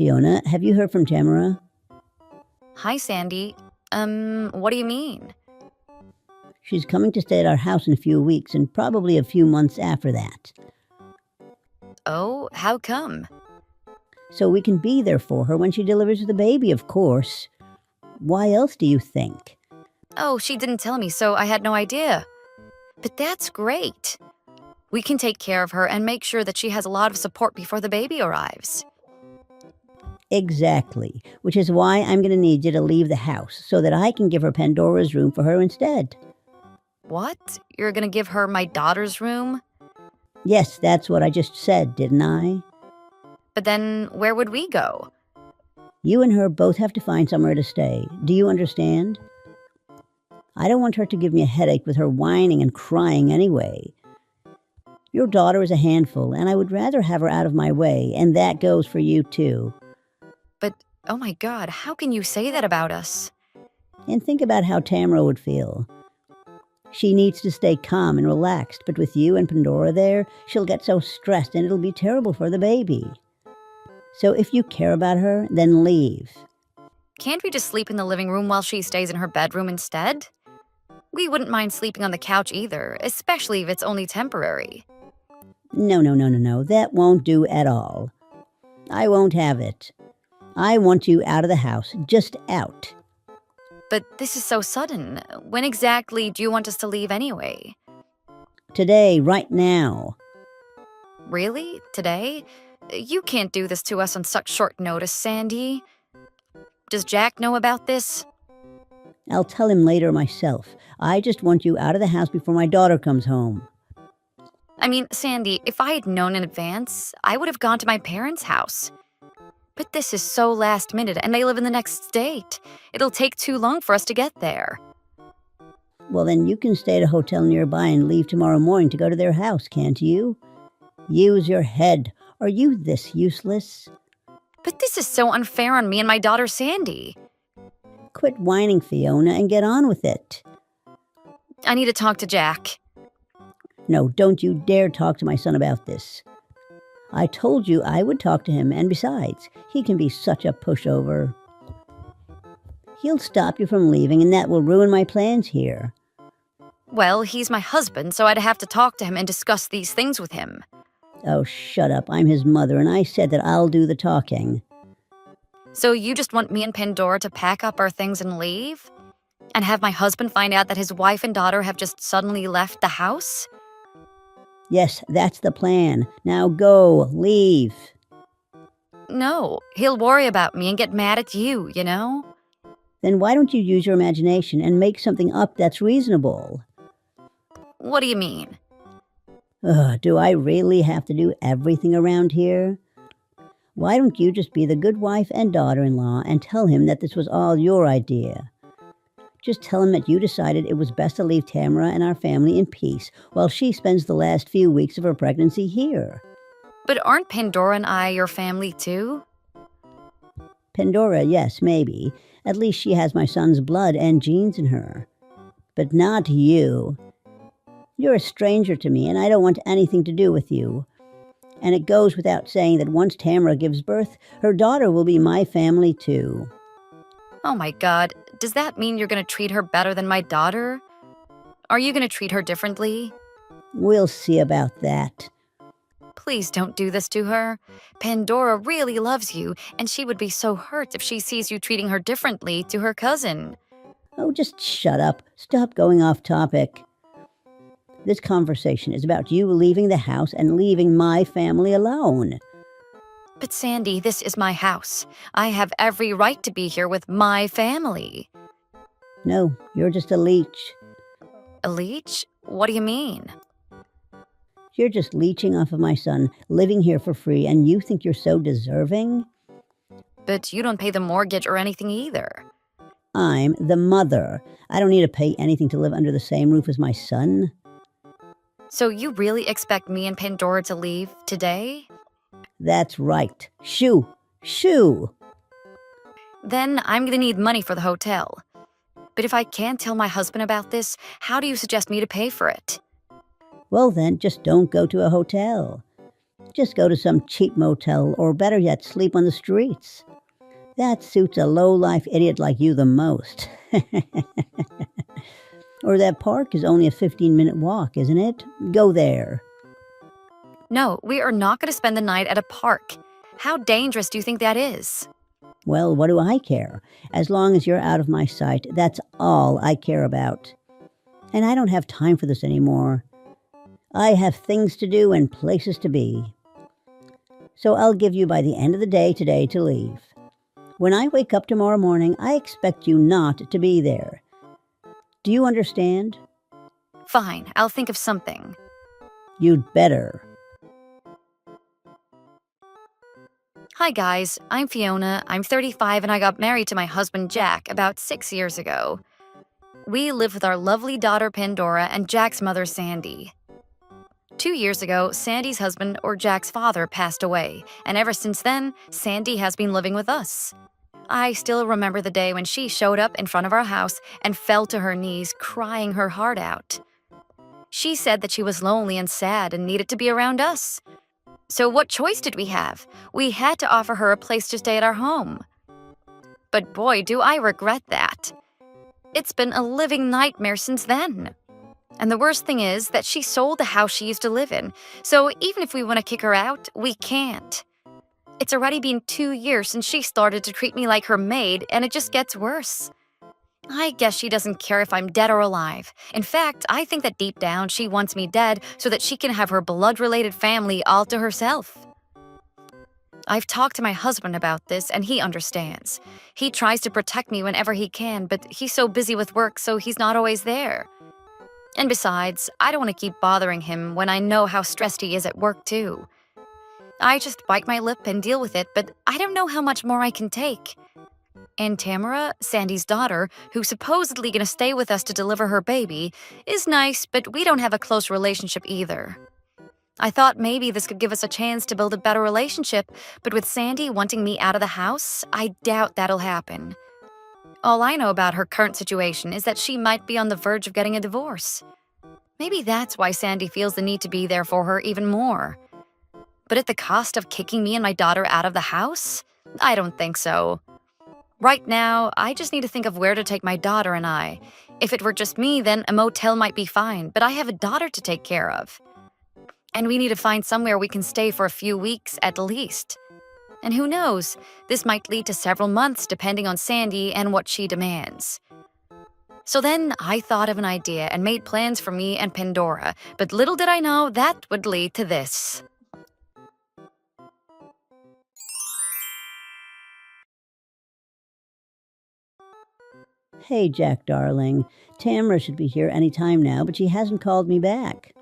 Fiona. Have you heard from Tamara? Hi, Sandy. What do you mean? She's coming to stay at our house in a few weeks and probably a few months after that. Oh, how come? So we can be there for her when she delivers the baby, of course. Why else do you think? Oh, she didn't tell me, so I had no idea. But that's great. We can take care of her and make sure that she has a lot of support before the baby arrives. Exactly, which is why I'm going to need you to leave the house so that I can give her Pandora's room for her instead. What? You're gonna give her my daughter's room? Yes, that's what I just said, didn't I? But then where would we go? You and her both have to find somewhere to stay. Do you understand? I don't want her to give me a headache with her whining and crying anyway. Your daughter is a handful, and I would rather have her out of my way, and that goes for you too. But, oh my God, how can you say that about us? And think about how Tamara would feel. She needs to stay calm and relaxed, but with you and Pandora there, she'll get so stressed and it'll be terrible for the baby. So if you care about her, then leave. Can't we just sleep in the living room while she stays in her bedroom instead? We wouldn't mind sleeping on the couch either, especially if it's only temporary. No, that won't do at all. I won't have it. I want you out of the house, just out. But this is so sudden. When exactly do you want us to leave anyway? Today, right now. Really? Today? You can't do this to us on such short notice, Sandy. Does Jack know about this? I'll tell him later myself. I just want you out of the house before my daughter comes home. I mean, Sandy, if I had known in advance, I would have gone to my parents' house. But this is so last minute, and they live in the next state. It'll take too long for us to get there. Well, then you can stay at a hotel nearby and leave tomorrow morning to go to their house, can't you? Use your head. Are you this useless? But this is so unfair on me and my daughter, Sandy. Quit whining, Fiona, and get on with it. I need to talk to Jack. No, don't you dare talk to my son about this. I told you I would talk to him, and besides, he can be such a pushover. He'll stop you from leaving, and that will ruin my plans here. Well, he's my husband, so I'd have to talk to him and discuss these things with him. Oh, shut up. I'm his mother, and I said that I'll do the talking. So you just want me and Pandora to pack up our things and leave? And have my husband find out that his wife and daughter have just suddenly left the house? Yes, that's the plan. Now go, leave. No, he'll worry about me and get mad at you, you know? Then why don't you use your imagination and make something up that's reasonable? What do you mean? Do I really have to do everything around here? Why don't you just be the good wife and daughter-in-law and tell him that this was all your idea? Just tell him that you decided it was best to leave Tamara and our family in peace while she spends the last few weeks of her pregnancy here. But aren't Pandora and I your family too? Pandora, yes, maybe. At least she has my son's blood and genes in her. But not you. You're a stranger to me, and I don't want anything to do with you. And it goes without saying that once Tamara gives birth, her daughter will be my family too. Oh my God, does that mean you're going to treat her better than my daughter? Are you going to treat her differently? We'll see about that. Please don't do this to her. Pandora really loves you, and she would be so hurt if she sees you treating her differently to her cousin. Oh, just shut up. Stop going off topic. This conversation is about you leaving the house and leaving my family alone. But Sandy, this is my house. I have every right to be here with my family. No, you're just a leech. A leech? What do you mean? You're just leeching off of my son, living here for free, and you think you're so deserving? But you don't pay the mortgage or anything either. I'm the mother. I don't need to pay anything to live under the same roof as my son. So you really expect me and Pandora to leave today? That's right. Shoo! Shoo! Then I'm going to need money for the hotel. But if I can't tell my husband about this, how do you suggest me to pay for it? Well then, just don't go to a hotel. Just go to some cheap motel, or better yet, sleep on the streets. That suits a low-life idiot like you the most. Or that park is only a 15-minute walk, isn't it? Go there. No, we are not going to spend the night at a park. How dangerous do you think that is? Well, what do I care? As long as you're out of my sight, that's all I care about. And I don't have time for this anymore. I have things to do and places to be. So I'll give you by the end of the day today to leave. When I wake up tomorrow morning, I expect you not to be there. Do you understand? Fine, I'll think of something. You'd better. Hi guys, I'm Fiona, I'm 35 and I got married to my husband Jack about 6 years ago. We live with our lovely daughter Pandora and Jack's mother Sandy. 2 years ago, Sandy's husband or Jack's father passed away, and ever since then, Sandy has been living with us. I still remember the day when she showed up in front of our house and fell to her knees, crying her heart out. She said that she was lonely and sad and needed to be around us. So what choice did we have? We had to offer her a place to stay at our home. But boy, do I regret that. It's been a living nightmare since then. And the worst thing is that she sold the house she used to live in, so even if we want to kick her out, we can't. It's already been 2 years since she started to treat me like her maid, and it just gets worse. I guess she doesn't care if I'm dead or alive. In fact, I think that deep down she wants me dead so that she can have her blood-related family all to herself. I've talked to my husband about this, and he understands. He tries to protect me whenever he can, but he's so busy with work, so he's not always there. And besides, I don't want to keep bothering him when I know how stressed he is at work, too. I just bite my lip and deal with it, but I don't know how much more I can take. And Tamara, Sandy's daughter, who's supposedly going to stay with us to deliver her baby, is nice, but we don't have a close relationship either. I thought maybe this could give us a chance to build a better relationship, but with Sandy wanting me out of the house, I doubt that'll happen. All I know about her current situation is that she might be on the verge of getting a divorce. Maybe that's why Sandy feels the need to be there for her even more. But at the cost of kicking me and my daughter out of the house? I don't think so. Right now, I just need to think of where to take my daughter and I. If it were just me, then a motel might be fine, but I have a daughter to take care of. And we need to find somewhere we can stay for a few weeks at least. And who knows, this might lead to several months depending on Sandy and what she demands. So then I thought of an idea and made plans for me and Pandora, but little did I know that would lead to this. Hey, Jack, darling. Tamara should be here any time now, but she hasn't called me back.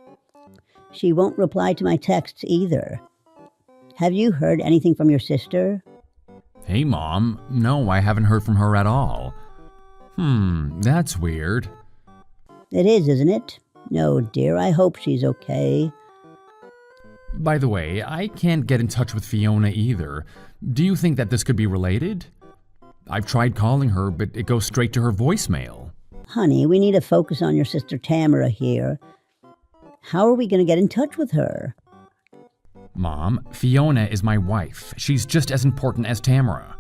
She won't reply to my texts either. Have you heard anything from your sister? Hey, Mom. No, I haven't heard from her at all. That's weird. It is, isn't it? No, dear, I hope she's okay. By the way, I can't get in touch with Fiona either. Do you think that this could be related? I've tried calling her, but it goes straight to her voicemail. Honey, we need to focus on your sister Tamara here. How are we going to get in touch with her? Mom, Fiona is my wife. She's just as important as Tamara.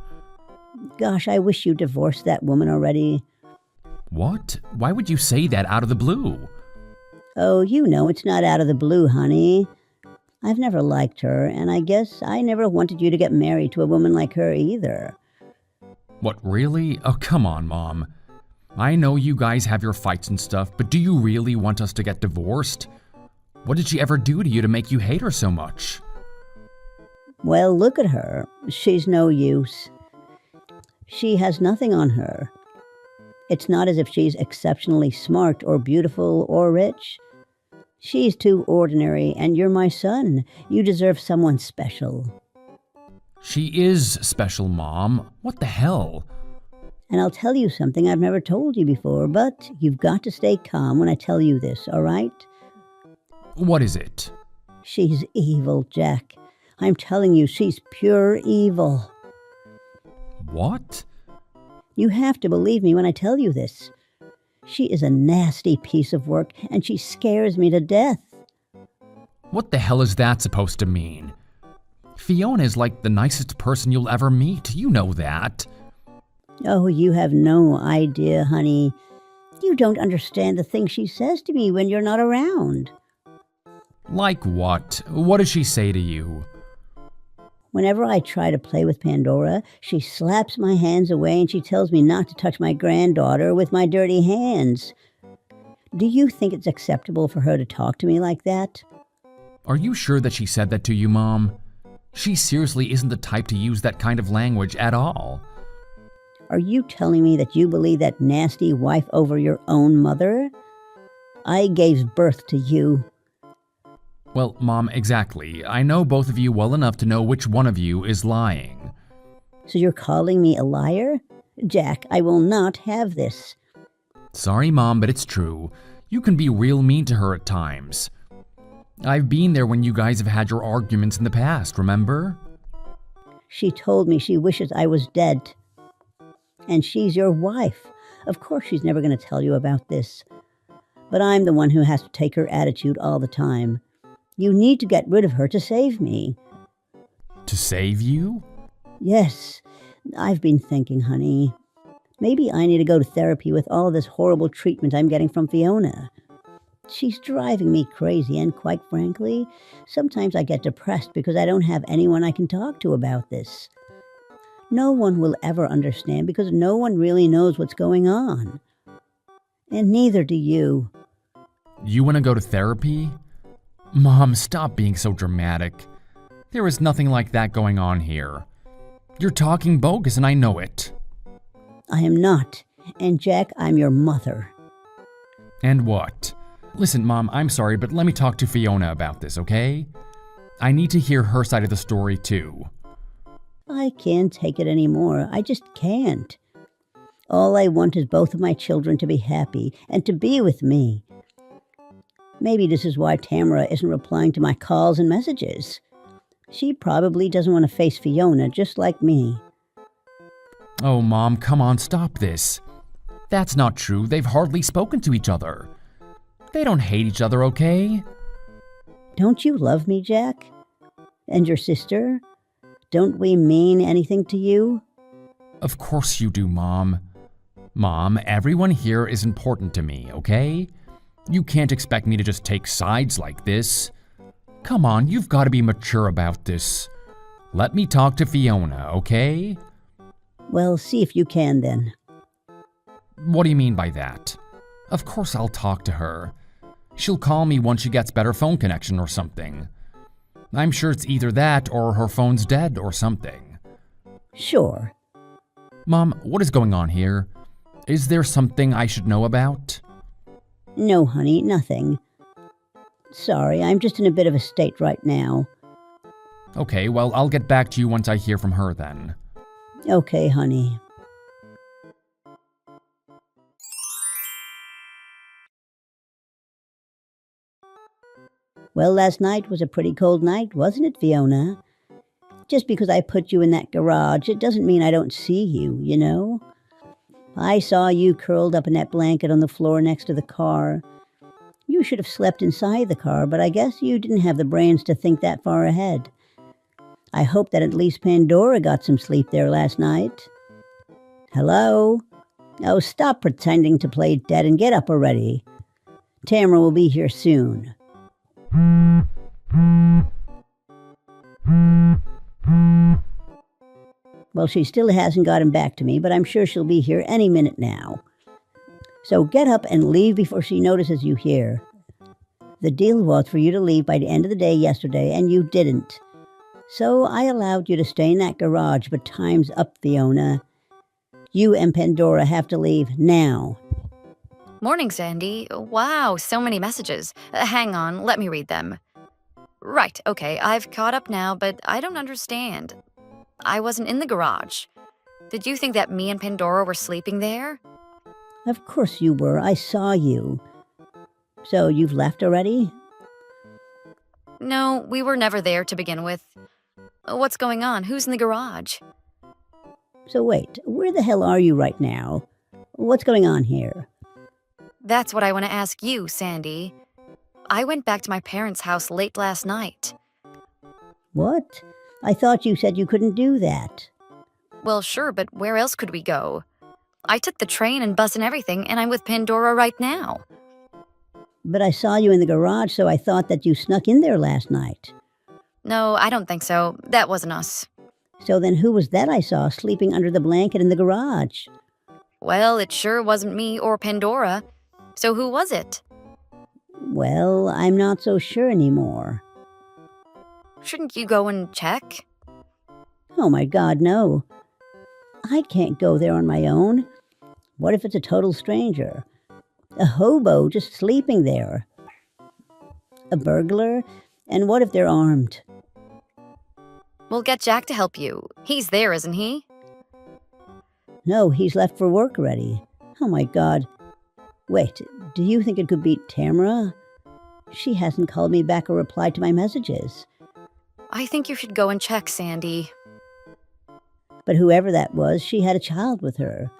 Gosh, I wish you divorced that woman already. What? Why would you say that out of the blue? Oh, you know it's not out of the blue, honey. I've never liked her, and I guess I never wanted you to get married to a woman like her either. What, really? Oh, come on, Mom. I know you guys have your fights and stuff, but do you really want us to get divorced? What did she ever do to you to make you hate her so much? Well, look at her. She's no use. She has nothing on her. It's not as if she's exceptionally smart or beautiful or rich. She's too ordinary, and you're my son. You deserve someone special. She is special, Mom. What the hell? And I'll tell you something I've never told you before, but you've got to stay calm when I tell you this, all right? What is it? She's evil, Jack. I'm telling you, she's pure evil. What? You have to believe me when I tell you this. She is a nasty piece of work, and she scares me to death. What the hell is that supposed to mean? Fiona is like the nicest person you'll ever meet. You know that. Oh, you have no idea, honey. You don't understand the things she says to me when you're not around. Like what? What does she say to you? Whenever I try to play with Pandora, she slaps my hands away and she tells me not to touch my granddaughter with my dirty hands. Do you think it's acceptable for her to talk to me like that? Are you sure that she said that to you, Mom? She seriously isn't the type to use that kind of language at all. Are you telling me that you believe that nasty wife over your own mother? I gave birth to you. Well, Mom, exactly. I know both of you well enough to know which one of you is lying. So you're calling me a liar? Jack, I will not have this. Sorry, Mom, but it's true. You can be real mean to her at times. I've been there when you guys have had your arguments in the past, remember? She told me she wishes I was dead. And she's your wife. Of course she's never going to tell you about this. But I'm the one who has to take her attitude all the time. You need to get rid of her to save me. To save you? Yes, I've been thinking, honey. Maybe I need to go to therapy with all this horrible treatment I'm getting from Fiona. She's driving me crazy, and quite frankly, sometimes I get depressed because I don't have anyone I can talk to about this. No one will ever understand because no one really knows what's going on. And neither do you. You want to go to therapy? Mom, stop being so dramatic. There is nothing like that going on here. You're talking bogus and I know it. I am not. And Jack, I'm your mother. And what? Listen, Mom, I'm sorry, but let me talk to Fiona about this, okay? I need to hear her side of the story too. I can't take it anymore. I just can't. All I want is both of my children to be happy and to be with me. Maybe this is why Tamara isn't replying to my calls and messages. She probably doesn't want to face Fiona just like me. Oh, Mom, come on, stop this. That's not true. They've hardly spoken to each other. They don't hate each other, okay? Don't you love me, Jack? And your sister? Don't we mean anything to you? Of course you do, Mom. Mom, everyone here is important to me, okay? You can't expect me to just take sides like this. Come on, you've got to be mature about this. Let me talk to Fiona, okay? Well, see if you can then. What do you mean by that? Of course I'll talk to her. She'll call me once she gets better phone connection or something. I'm sure it's either that or her phone's dead or something. Sure. Mom, what is going on here? Is there something I should know about? No, honey, nothing. Sorry, I'm just in a bit of a state right now. Okay, well, I'll get back to you once I hear from her then. Okay, honey. Well, last night was a pretty cold night, wasn't it, Fiona? Just because I put you in that garage, it doesn't mean I don't see you, you know? I saw you curled up in that blanket on the floor next to the car. You should have slept inside the car, but I guess you didn't have the brains to think that far ahead. I hope that at least Pandora got some sleep there last night. Hello? Oh, stop pretending to play dead and get up already. Tamara will be here soon. Well, she still hasn't gotten back to me, but I'm sure she'll be here any minute now. So get up and leave before she notices you here. The deal was for you to leave by the end of the day yesterday, and you didn't. So I allowed you to stay in that garage, but time's up, Fiona. You and Pandora have to leave now. Morning, Sandy. Wow, so many messages. Hang on, let me read them. Right, okay, I've caught up now, but I don't understand. I wasn't in the garage. Did you think that me and Pandora were sleeping there? Of course you were. I saw you. So you've left already? No, we were never there to begin with. What's going on? Who's in the garage? So wait, where the hell are you right now? What's going on here? That's what I want to ask you, Sandy. I went back to my parents' house late last night. What? I thought you said you couldn't do that. Well, sure, but where else could we go? I took the train and bus and everything, and I'm with Pandora right now. But I saw you in the garage, so I thought that you snuck in there last night. No, I don't think so. That wasn't us. So then who was that I saw sleeping under the blanket in the garage? Well, it sure wasn't me or Pandora. So who was it? Well, I'm not so sure anymore. Shouldn't you go and check? Oh my God, no. I can't go there on my own. What if it's a total stranger? A hobo just sleeping there? A burglar? And what if they're armed? We'll get Jack to help you. He's there, isn't he? No, he's left for work already. Oh my God. Wait, do you think it could be Tamara? She hasn't called me back or replied to my messages. I think you should go and check, Sandy. But whoever that was, she had a child with her.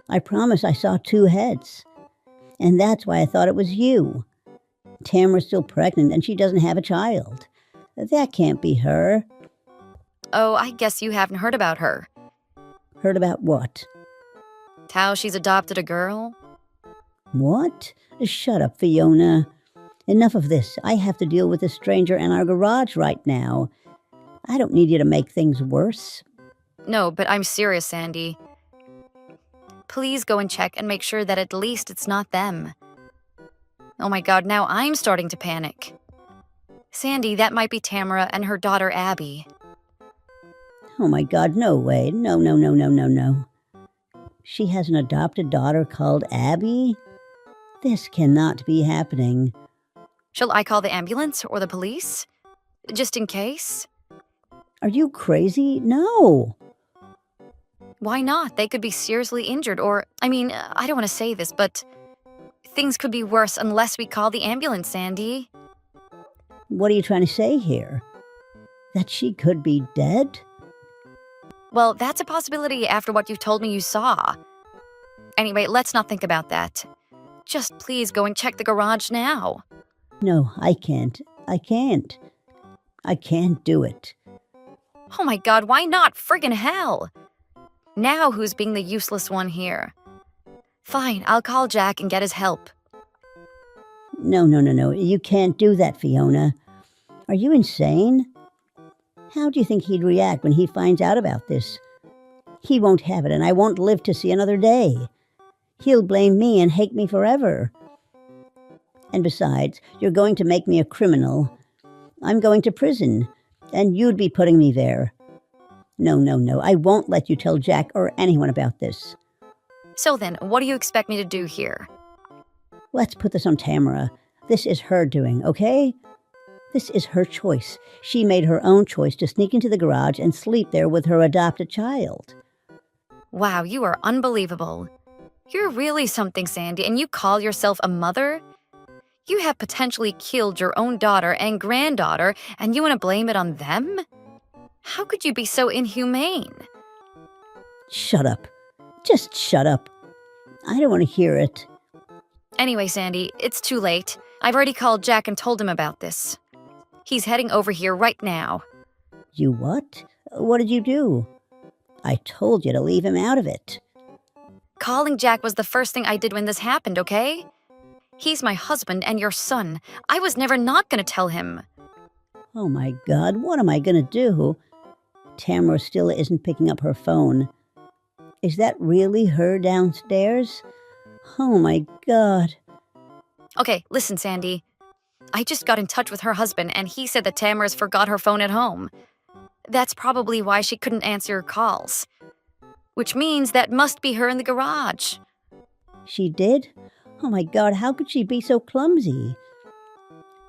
I promise I saw 2 heads. And that's why I thought it was you. Tamara's still pregnant and she doesn't have a child. That can't be her. Oh, I guess you haven't heard about her. Heard about what? How she's adopted a girl? What? Shut up, Fiona. Enough of this. I have to deal with a stranger in our garage right now. I don't need you to make things worse. No, but I'm serious, Sandy. Please go and check and make sure that at least it's not them. Oh my God, now I'm starting to panic. Sandy, that might be Tamara and her daughter Abby. Oh my God, no way. No, no, no, no, no, no. She has an adopted daughter called Abby? This cannot be happening. Shall I call the ambulance or the police? Just in case? Are you crazy? No. Why not? They could be seriously injured or, I don't want to say this, but things could be worse unless we call the ambulance, Sandy. What are you trying to say here? That she could be dead? Well, that's a possibility after what you told me you saw. Anyway, let's not think about that. Just please go and check the garage now. No, I can't. I can't. I can't do it. Oh my God, why not? Friggin' hell! Now who's being the useless one here? Fine, I'll call Jack and get his help. No, no, no, no. You can't do that, Fiona. Are you insane? How do you think he'd react when he finds out about this? He won't have it, and I won't live to see another day. He'll blame me and hate me forever. And besides, you're going to make me a criminal. I'm going to prison, and you'd be putting me there. No, no, no. I won't let you tell Jack or anyone about this. So then, what do you expect me to do here? Let's put this on Tamara. This is her doing, okay? This is her choice. She made her own choice to sneak into the garage and sleep there with her adopted child. Wow, you are unbelievable. You're really something, Sandy, and you call yourself a mother? You have potentially killed your own daughter and granddaughter, and you want to blame it on them? How could you be so inhumane? Shut up. Just shut up. I don't want to hear it. Anyway, Sandy, it's too late. I've already called Jack and told him about this. He's heading over here right now. You what? What did you do? I told you to leave him out of it. Calling Jack was the first thing I did when this happened, okay? He's my husband and your son. I was never not going to tell him. Oh my God, what am I going to do? Tamara still isn't picking up her phone. Is that really her downstairs? Oh my God. Okay, listen, Sandy. I just got in touch with her husband, and he said that Tamara's forgot her phone at home. That's probably why she couldn't answer your calls. Which means that must be her in the garage. She did? Oh my God, how could she be so clumsy?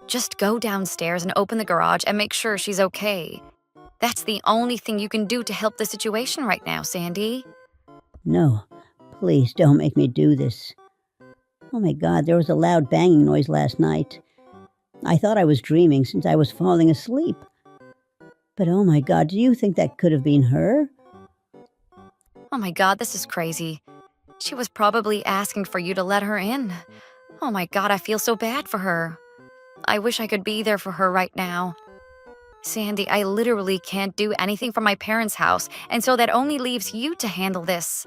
Just go downstairs and open the garage and make sure she's okay. That's the only thing you can do to help the situation right now, Sandy. No, please don't make me do this. Oh my God, there was a loud banging noise last night. I thought I was dreaming since I was falling asleep. But oh my God, do you think that could have been her? Oh my God, this is crazy. She was probably asking for you to let her in. Oh my God, I feel so bad for her. I wish I could be there for her right now. Sandy, I literally can't do anything from my parents' house, and so that only leaves you to handle this.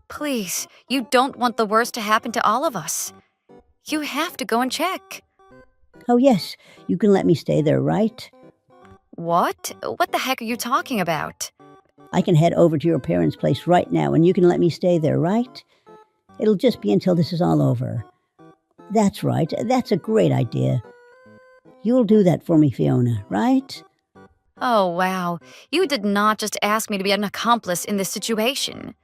Please, you don't want the worst to happen to all of us. You have to go and check. Oh, yes, you can let me stay there, right? What? What the heck are you talking about? I can head over to your parents' place right now, and you can let me stay there, right? It'll just be until this is all over. That's right, that's a great idea. You'll do that for me, Fiona, right? Oh, wow. You did not just ask me to be an accomplice in this situation.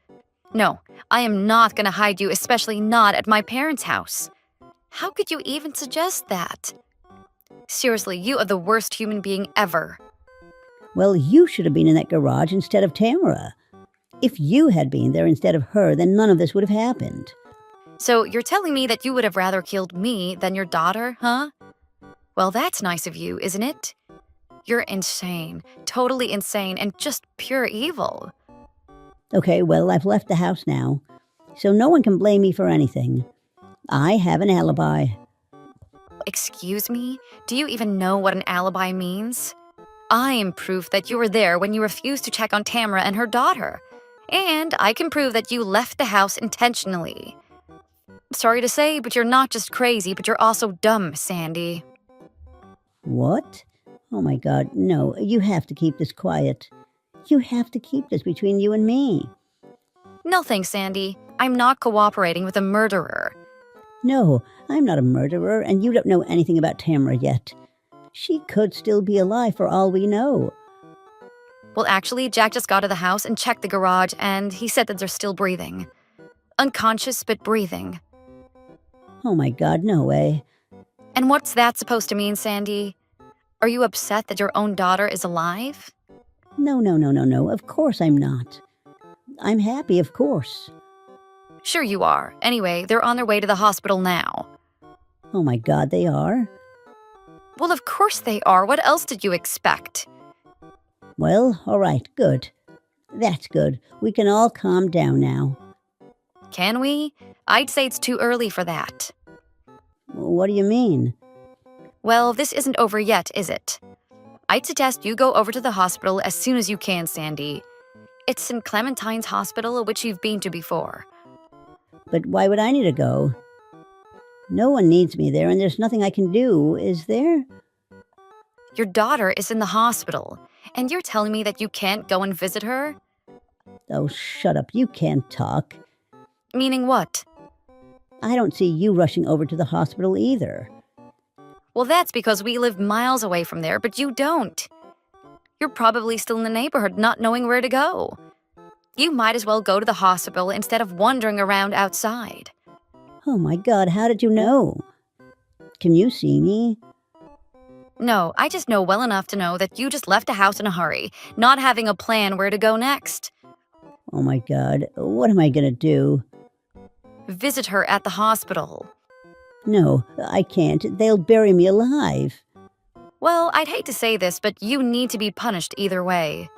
No, I am not going to hide you, especially not at my parents' house. How could you even suggest that? Seriously, you are the worst human being ever. Well, you should have been in that garage instead of Tamara. If you had been there instead of her, then none of this would have happened. So you're telling me that you would have rather killed me than your daughter, huh? Well, that's nice of you, isn't it? You're insane, totally insane, and just pure evil. Okay, well, I've left the house now, so no one can blame me for anything. I have an alibi. Excuse me? Do you even know what an alibi means? I am proof that you were there when you refused to check on Tamara and her daughter. And I can prove that you left the house intentionally. Sorry to say, but you're not just crazy, but you're also dumb, Sandy. What? Oh my God, no, you have to keep this quiet. You have to keep this between you and me. No thanks, Sandy. I'm not cooperating with a murderer. No, I'm not a murderer, and you don't know anything about Tamara yet. She could still be alive for all we know. Well, actually, Jack just got to the house and checked the garage, and he said that they're still breathing. Unconscious, but breathing. Oh my God, no way. And what's that supposed to mean, Sandy? Are you upset that your own daughter is alive? No, of course I'm not. I'm happy, of course. Sure you are. Anyway, they're on their way to the hospital now. Oh my God, they are? Well, of course they are. What else did you expect? Well, all right, good. That's good. We can all calm down now. Can we? I'd say it's too early for that. What do you mean? Well, this isn't over yet, is it? I'd suggest you go over to the hospital as soon as you can, Sandy. It's St. Clementine's Hospital, which you've been to before. But why would I need to go? No one needs me there, and there's nothing I can do, is there? Your daughter is in the hospital, and you're telling me that you can't go and visit her? Oh, shut up. You can't talk. Meaning what? I don't see you rushing over to the hospital either. Well, that's because we live miles away from there, but you don't. You're probably still in the neighborhood not knowing where to go. You might as well go to the hospital instead of wandering around outside. Oh my God, how did you know? Can you see me? No, I just know well enough to know that you just left the house in a hurry, not having a plan where to go next. Oh my God, what am I gonna do? Visit her at the hospital. No, I can't. They'll bury me alive. Well, I'd hate to say this, but you need to be punished either way.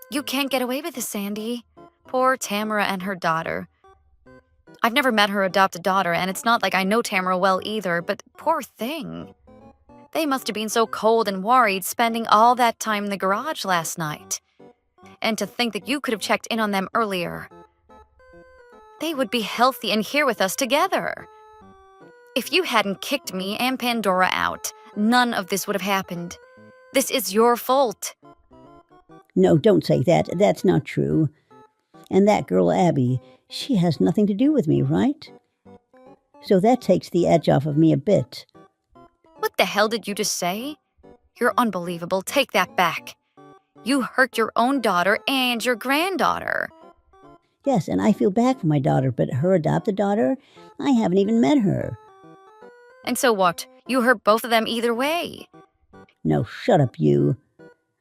You can't get away with this, Sandy. Poor Tamara and her daughter. I've never met her adopted daughter, and it's not like I know Tamara well either, but poor thing. They must have been so cold and worried spending all that time in the garage last night. And to think that you could have checked in on them earlier. They would be healthy and here with us together. If you hadn't kicked me and Pandora out, none of this would have happened. This is your fault. No, don't say that. That's not true. And that girl, Abby, she has nothing to do with me, right? So that takes the edge off of me a bit. What the hell did you just say? You're unbelievable. Take that back. You hurt your own daughter and your granddaughter. Yes, and I feel bad for my daughter, but her adopted daughter, I haven't even met her. And so what? You hurt both of them either way. No, shut up, you.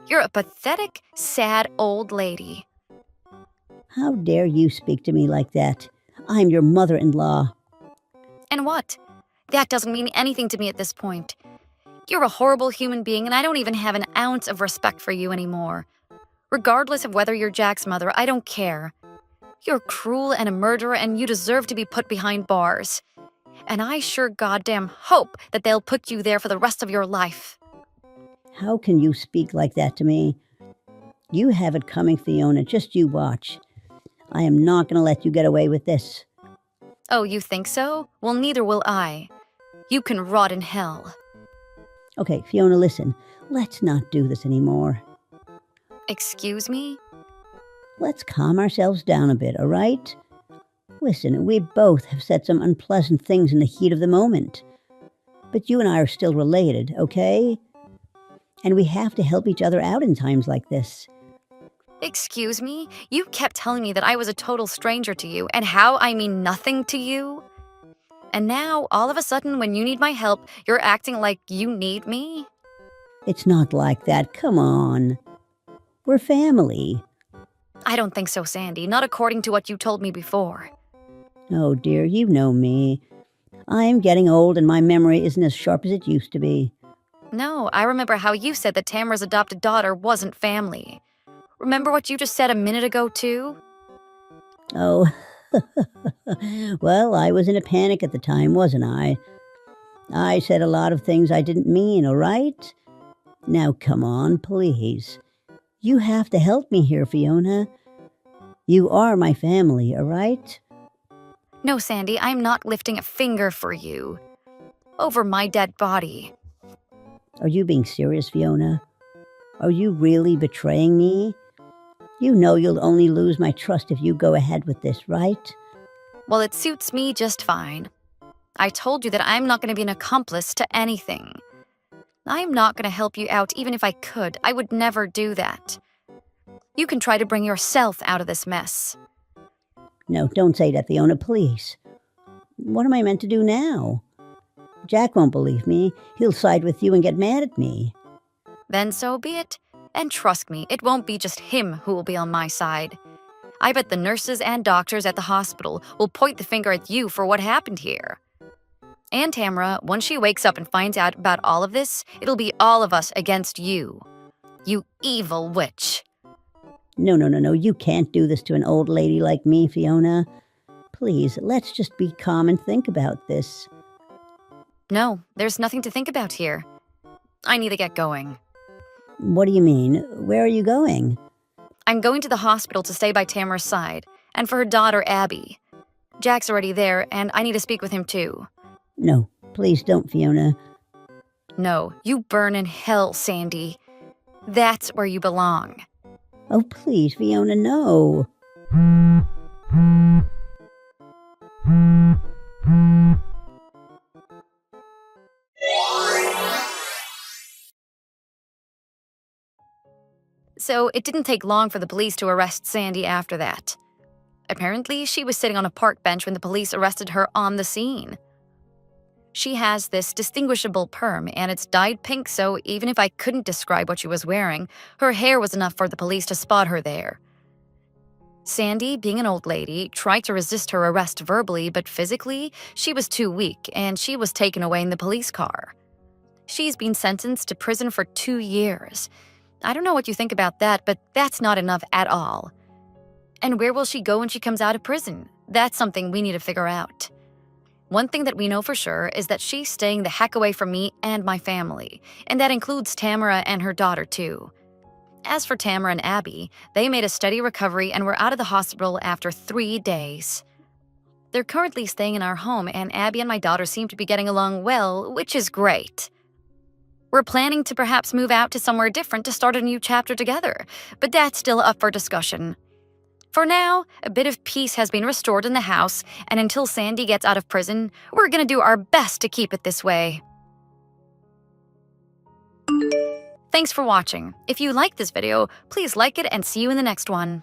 You're a pathetic, sad old lady. How dare you speak to me like that? I'm your mother-in-law. And what? That doesn't mean anything to me at this point. You're a horrible human being, and I don't even have an ounce of respect for you anymore. Regardless of whether you're Jack's mother, I don't care. You're cruel and a murderer, and you deserve to be put behind bars. And I sure goddamn hope that they'll put you there for the rest of your life. How can you speak like that to me? You have it coming, Fiona. Just you watch. I am not going to let you get away with this. Oh, you think so? Well, neither will I. You can rot in hell. Okay, Fiona, listen. Let's not do this anymore. Excuse me? Let's calm ourselves down a bit, all right? Listen, we both have said some unpleasant things in the heat of the moment. But you and I are still related, okay? And we have to help each other out in times like this. Excuse me? You kept telling me that I was a total stranger to you and how I mean nothing to you. And now, all of a sudden, when you need my help, you're acting like you need me? It's not like that. Come on. We're family. I don't think so, Sandy. Not according to what you told me before. Oh, dear, you know me. I am getting old and my memory isn't as sharp as it used to be. No, I remember how you said that Tamara's adopted daughter wasn't family. Remember what you just said a minute ago, too? Oh, well, I was in a panic at the time, wasn't I? I said a lot of things I didn't mean, all right? Now, come on, please. You have to help me here, Fiona. You are my family, all right? No, Sandy, I'm not lifting a finger for you. Over my dead body. Are you being serious, Fiona? Are you really betraying me? You know you'll only lose my trust if you go ahead with this, right? Well, it suits me just fine. I told you that I'm not going to be an accomplice to anything. I'm not going to help you out even if I could. I would never do that. You can try to bring yourself out of this mess. No, don't say that, Fiona, please. What am I meant to do now? Jack won't believe me. He'll side with you and get mad at me. Then so be it. And trust me, it won't be just him who will be on my side. I bet the nurses and doctors at the hospital will point the finger at you for what happened here. And Tamara, once she wakes up and finds out about all of this, it'll be all of us against you. You evil witch. No. You can't do this to an old lady like me, Fiona. Please, let's just be calm and think about this. No, there's nothing to think about here. I need to get going. What do you mean? Where are you going? I'm going to the hospital to stay by Tamara's side, and for her daughter, Abby. Jack's already there, and I need to speak with him too. No, please don't, Fiona. No, you burn in hell, Sandy. That's where you belong. Oh, please, Fiona, no. So it didn't take long for the police to arrest Sandy after that. Apparently, she was sitting on a park bench when the police arrested her on the scene. She has this distinguishable perm, and it's dyed pink, so even if I couldn't describe what she was wearing, her hair was enough for the police to spot her there. Sandy, being an old lady, tried to resist her arrest verbally, but physically, she was too weak, and she was taken away in the police car. She's been sentenced to prison for 2 years. I don't know what you think about that, but that's not enough at all. And where will she go when she comes out of prison? That's something we need to figure out. One thing that we know for sure is that she's staying the heck away from me and my family, and that includes Tamara and her daughter too. As for Tamara and Abby, they made a steady recovery and were out of the hospital after 3 days. They're currently staying in our home, and Abby and my daughter seem to be getting along well, which is great. We're planning to perhaps move out to somewhere different to start a new chapter together, but that's still up for discussion. For now, a bit of peace has been restored in the house, and until Sandy gets out of prison, we're gonna do our best to keep it this way. Thanks for watching. If you liked this video, please like it and see you in the next one.